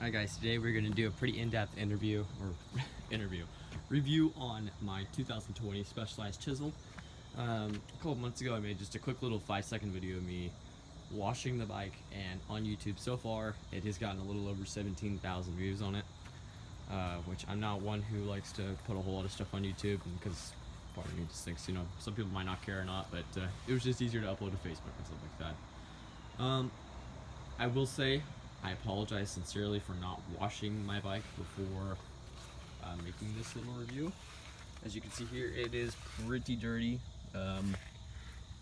Alright guys, today we're going to do a pretty in-depth review on my 2020 Specialized Chisel. A couple months ago I made just a quick little 5-second video of me washing the bike, and on YouTube so far it has gotten a little over 17,000 views on it, which I'm not one who likes to put a whole lot of stuff on YouTube, because part of me just thinks, you know, some people might not care or not, but it was just easier to upload to Facebook and stuff like that. I will say I apologize sincerely for not washing my bike before making this little review. As you can see here, it is pretty dirty,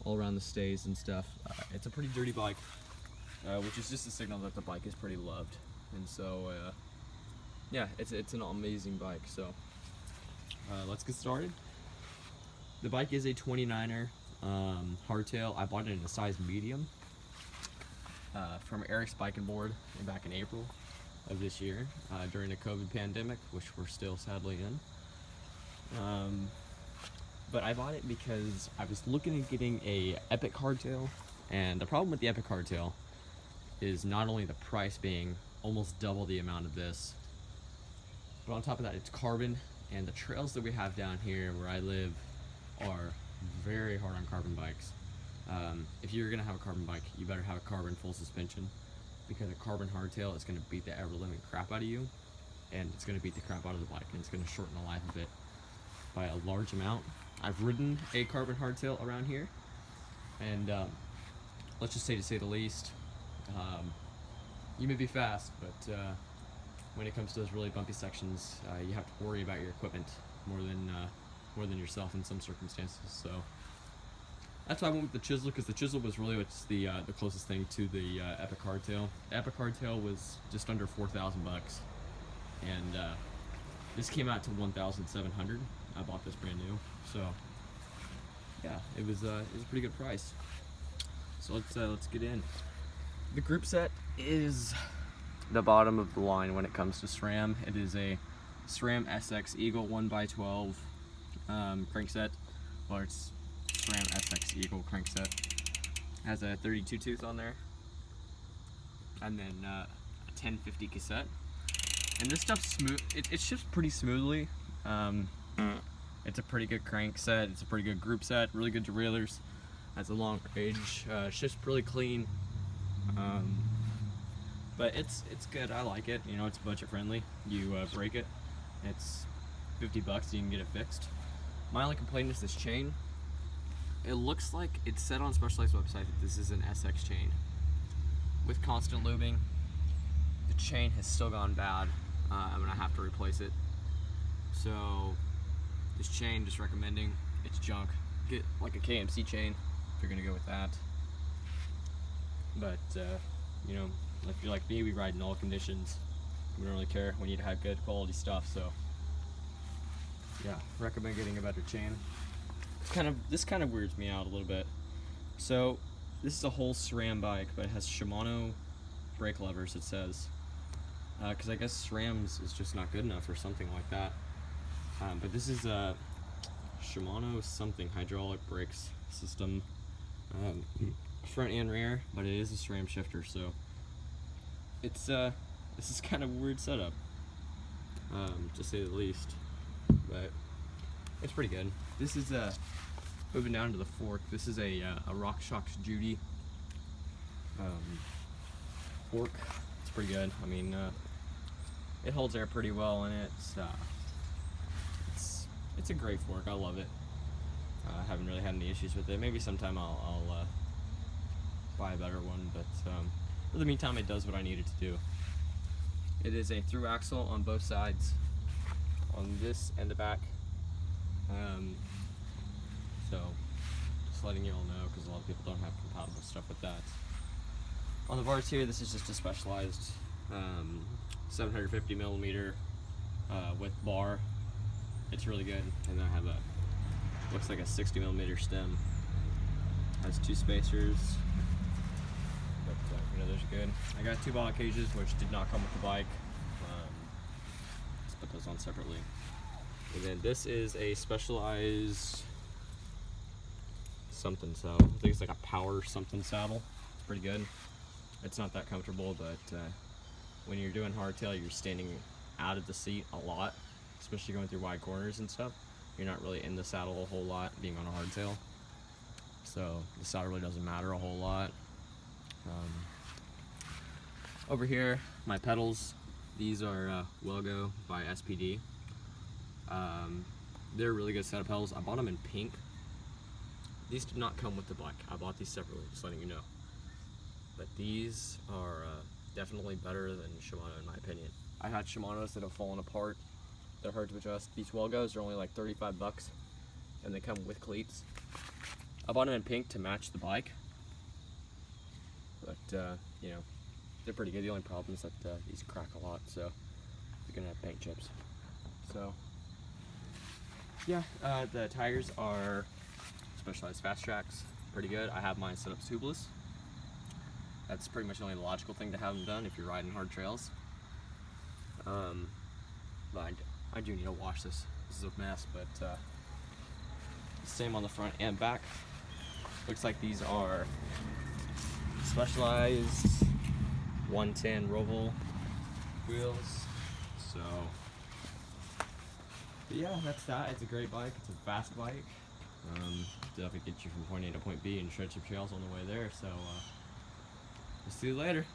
all around the stays and stuff. It's a pretty dirty bike, which is just a signal that the bike is pretty loved. And so, yeah, it's an amazing bike. So, let's get started. The bike is a 29er hardtail. I bought it in a size medium. From Eric's Bike and Board back in April of this year, during the COVID pandemic, which we're still sadly in. But I bought it because I was looking at getting a Epic Hardtail, and the problem with the Epic Hardtail is not only the price being almost double the amount of this, but on top of that it's carbon, and the trails that we have down here where I live are very hard on carbon bikes. If you're gonna have a carbon bike, you better have a carbon full suspension, because a carbon hardtail is gonna beat the ever-living crap out of you, and it's gonna beat the crap out of the bike, and it's gonna shorten the life of it by a large amount. I've ridden a carbon hardtail around here, and let's just say, to say the least, you may be fast, but when it comes to those really bumpy sections, you have to worry about your equipment more than yourself in some circumstances. So that's why I went with the Chisel, because the Chisel was really what's the closest thing to the Epic Hardtail. The Epic Hardtail was just under 4,000 bucks, and this came out to 1,700. I bought this brand new, so yeah, it was a pretty good price. So let's get in. The group set is the bottom of the line when it comes to SRAM. It is a SRAM SX Eagle 1x12 crankset. Well, it's SRAM SX Eagle crankset. Has a 32 tooth on there, and then a 1050 cassette. And this stuff's smooth. It shifts pretty smoothly. It's a pretty good crank set. It's a pretty good group set. Really good derailleurs. Has a long range. Shifts really clean. But it's good. I like it. You know, it's budget friendly. You break it, it's 50 bucks. You can get it fixed. My only complaint is this chain. It looks like it's said on Specialized website that this is an SX chain. With constant lubing, the chain has still gone bad. I'm gonna have to replace it. So this chain, just recommending, it's junk. Get like a KMC chain if you're gonna go with that. But you know, if you're like me, we ride in all conditions. We don't really care. We need to have good quality stuff. So yeah, recommend getting a better chain. This kind of weirds me out a little bit. So this is a whole SRAM bike, but it has Shimano brake levers, it says, because I guess SRAM's is just not good enough or something like that. But this is a Shimano something hydraulic brakes system, front and rear, but it is a SRAM shifter, so it's this is kind of a weird setup, to say the least, but it's pretty good. This is moving down to the fork. This is a RockShox Judy fork. It's pretty good. I mean, it holds air pretty well, and it's a great fork. I love it. I haven't really had any issues with it. Maybe sometime I'll buy a better one, but for the meantime, it does what I need it to do. It is a through axle on both sides, on this and the back. So just letting you all know, because a lot of people don't have compatible stuff with that. On the bars here, this is just a Specialized 750 millimeter width bar. It's really good. And then I have looks like a 60 millimeter stem. Has 2 spacers, but you know, those are good. I got 2 bollock cages, which did not come with the bike. Let's put those on separately. And then this is a Specialized something saddle. I think it's like a power something saddle. It's pretty good. It's not that comfortable, but when you're doing hardtail, you're standing out of the seat a lot, especially going through wide corners and stuff. You're not really in the saddle a whole lot being on a hardtail, so the saddle really doesn't matter a whole lot. Over here, my pedals, these are Wellgo by SPD. They're a really good set of pedals. I bought them in pink. These did not come with the bike. I bought these separately, just letting you know. But these are definitely better than Shimano in my opinion. I've had Shimanos that have fallen apart. They're hard to adjust. These Wellgos are only like 35 bucks and they come with cleats. I bought them in pink to match the bike. But, you know, they're pretty good. The only problem is that these crack a lot, so you're gonna have paint chips. So, yeah, the tires are Specialized Fast Tracks, pretty good. I have mine set up tubeless. That's pretty much the only logical thing to have them done if you're riding hard trails. But I do need to wash this. This is a mess, but same on the front and back. Looks like these are Specialized 110 Roval wheels. So, but yeah, that's that. It's a great bike. It's a fast bike. Definitely get you from point A to point B and shred some trails on the way there. So, we'll see you later.